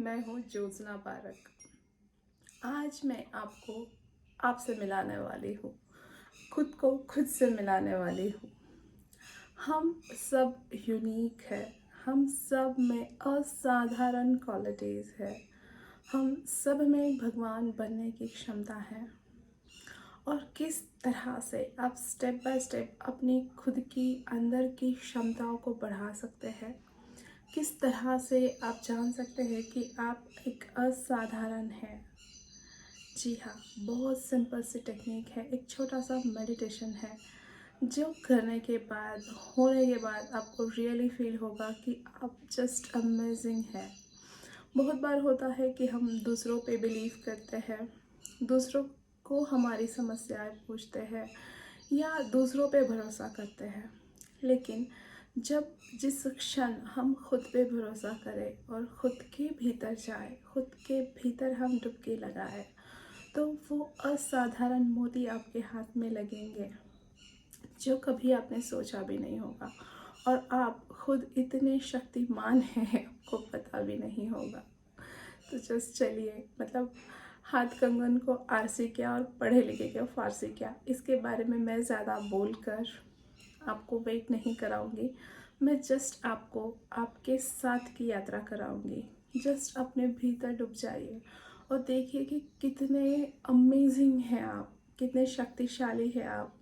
मैं हूँ ज्योत्सना पारक। आज मैं आपसे मिलाने वाली हूँ, खुद को खुद से मिलाने वाली हूँ। हम सब यूनिक है, हम सब में असाधारण क्वालिटीज़ है, हम सब में भगवान बनने की क्षमता है। और किस तरह से आप स्टेप बाय स्टेप अपनी खुद की अंदर की क्षमताओं को बढ़ा सकते हैं, किस तरह से आप जान सकते हैं कि आप एक असाधारण हैं। जी हाँ, बहुत सिंपल सी टेक्निक है, एक छोटा सा मेडिटेशन है जो करने के बाद, होने के बाद आपको रियली फील होगा कि आप जस्ट अमेजिंग है। बहुत बार होता है कि हम दूसरों पे बिलीव करते हैं, दूसरों को हमारी समस्याएं पूछते हैं या दूसरों पे भरोसा करते हैं, लेकिन जिस क्षण हम खुद पे भरोसा करें और खुद के भीतर जाए, खुद के भीतर हम डुबकी लगाए, तो वो असाधारण मोती आपके हाथ में लगेंगे जो कभी आपने सोचा भी नहीं होगा। और आप खुद इतने शक्तिमान हैं, आपको पता भी नहीं होगा। तो जस्ट चलिए, मतलब हाथ कंगन को आरसी क्या और पढ़े लिखे क्या फारसी क्या, इसके बारे में मैं ज़्यादा बोलकर आपको वेट नहीं कराऊंगी। मैं जस्ट आपको आपके साथ की यात्रा कराऊंगी। जस्ट अपने भीतर डूब जाइए और देखिए कि कितने अमेजिंग हैं आप, कितने शक्तिशाली हैं आप,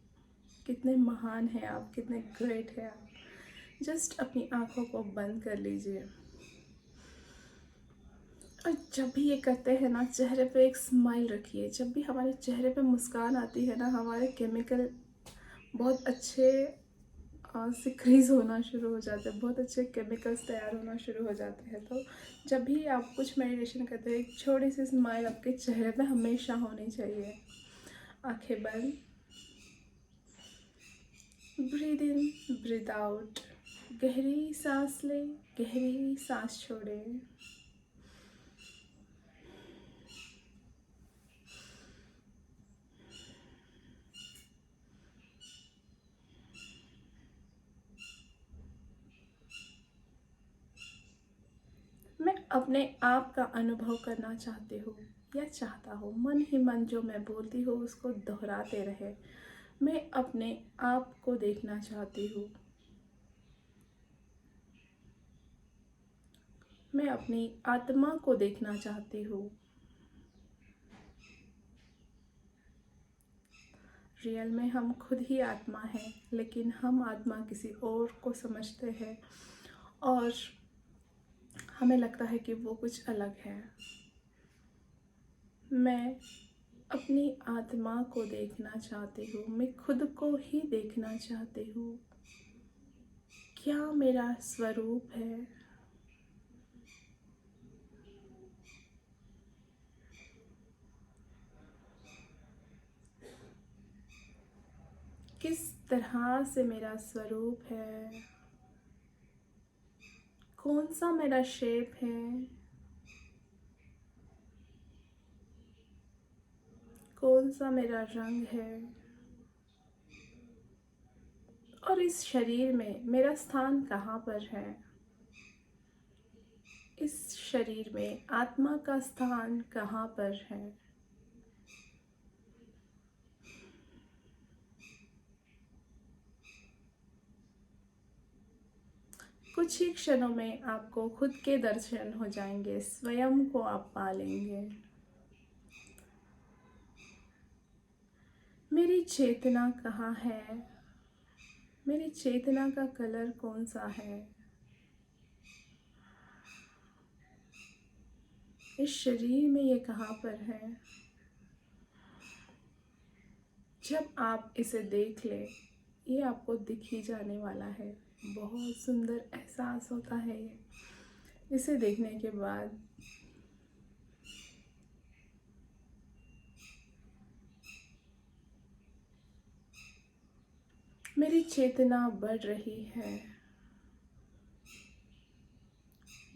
कितने महान हैं आप, कितने ग्रेट हैं आप। जस्ट अपनी आंखों को बंद कर लीजिए और जब भी ये करते हैं ना, चेहरे पे एक स्माइल रखिए। जब भी हमारे चेहरे पे मुस्कान आती है ना, हमारे केमिकल बहुत अच्छे सिक्रीज होना शुरू हो जाते हैं, बहुत अच्छे केमिकल्स तैयार होना शुरू हो जाते हैं। तो जब भी आप कुछ मेडिटेशन करते हैं, एक छोटी सी स्माइल आपके चेहरे पे हमेशा होनी चाहिए। आंखें बंद, ब्रीद इन, ब्रीद आउट। गहरी सांस लें, गहरी सांस छोड़ें। मैं अपने आप का अनुभव करना चाहती हूँ या चाहता हूँ, मन ही मन जो मैं बोलती हूँ उसको दोहराते रहे। मैं अपने आप को देखना चाहती हूँ, मैं अपनी आत्मा को देखना चाहती हूँ। रियल में हम खुद ही आत्मा हैं, लेकिन हम आत्मा किसी और को समझते हैं और हमें लगता है कि वो कुछ अलग है। मैं अपनी आत्मा को देखना चाहती हूँ, मैं खुद को ही देखना चाहती हूँ। क्या मेरा स्वरूप है? किस तरह से मेरा स्वरूप है? कौन सा मेरा शेप है? कौन सा मेरा रंग है? और इस शरीर में मेरा स्थान कहाँ पर है? इस शरीर में आत्मा का स्थान कहाँ पर है? कुछ ही क्षणों में आपको खुद के दर्शन हो जाएंगे, स्वयं को आप पालेंगे। मेरी चेतना कहाँ है? मेरी चेतना का कलर कौन सा है? इस शरीर में ये कहाँ पर है? जब आप इसे देख ले, ये आपको दिख ही जाने वाला है। बहुत सुंदर एहसास होता है ये, इसे देखने के बाद। मेरी चेतना बढ़ रही है,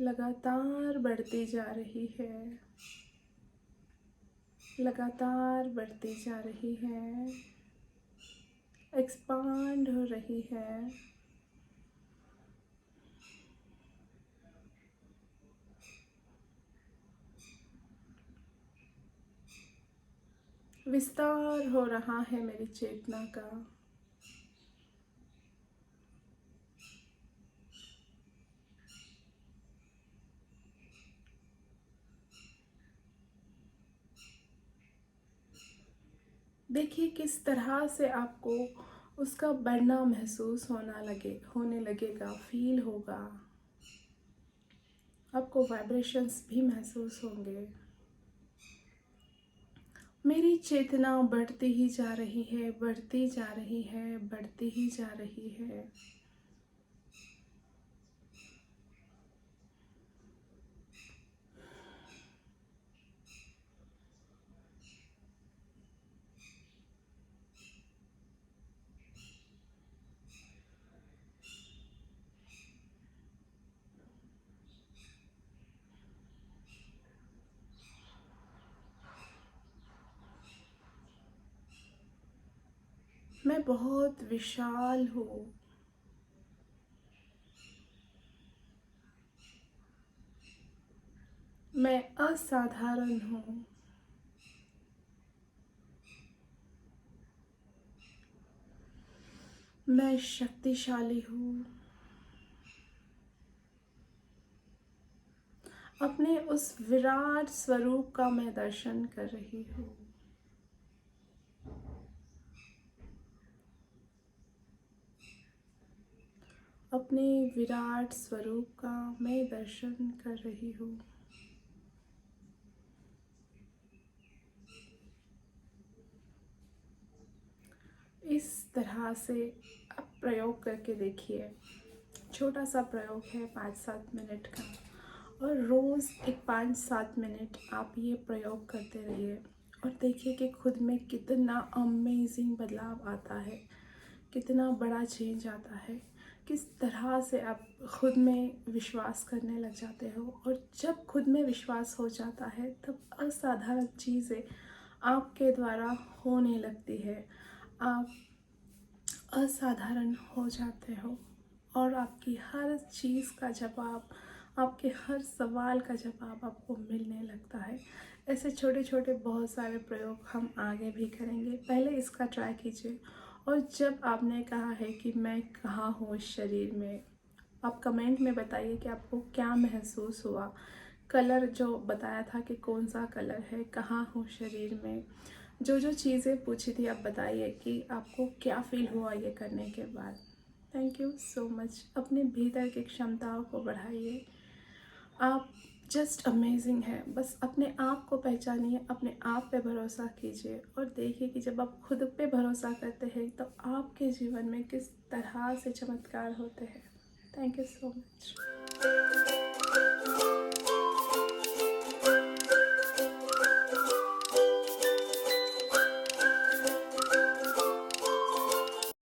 लगातार बढ़ती जा रही है, लगातार बढ़ती जा रही है, एक्सपांड हो रही है। विस्तार हो रहा है मेरी चेतना का। देखिए किस तरह से आपको उसका बढ़ना महसूस होने लगेगा, फील होगा। आपको वाइब्रेशंस भी महसूस होंगे। मेरी चेतना बढ़ती ही जा रही है, बढ़ती जा रही है, बढ़ती ही जा रही है। मैं बहुत विशाल हूँ। मैं असाधारण हूँ। मैं शक्तिशाली हूँ। अपने उस विराट स्वरूप का मैं दर्शन कर रही हूँ। अपने विराट स्वरूप का मैं दर्शन कर रही हूँ। इस तरह से आप प्रयोग करके देखिए। छोटा सा प्रयोग है 5-7 मिनट का, और रोज़ एक 5-7 मिनट आप ये प्रयोग करते रहिए और देखिए कि खुद में कितना अमेजिंग बदलाव आता है, कितना बड़ा चेंज आता है। किस तरह से आप खुद में विश्वास करने लग जाते हो, और जब खुद में विश्वास हो जाता है तब असाधारण चीज़ें आपके द्वारा होने लगती है। आप असाधारण हो जाते हो और आपकी हर चीज़ का जवाब, आपके हर सवाल का जवाब आपको मिलने लगता है। ऐसे छोटे छोटे बहुत सारे प्रयोग हम आगे भी करेंगे। पहले इसका ट्राई कीजिए, और जब आपने कहा है कि मैं कहाँ हूँ इस शरीर में, आप कमेंट में बताइए कि आपको क्या महसूस हुआ। कलर जो बताया था कि कौन सा कलर है, कहाँ हूँ शरीर में, जो जो चीज़ें पूछी थी आप बताइए कि आपको क्या फील हुआ ये करने के बाद। Thank you so much. अपने भीतर की क्षमताओं को बढ़ाइए। आप जस्ट अमेजिंग है। बस अपने आप को पहचानिए, अपने आप पे भरोसा कीजिए, और देखिए कि जब आप खुद पे भरोसा करते हैं तो आपके जीवन में किस तरह से चमत्कार होते हैं। Thank you so much.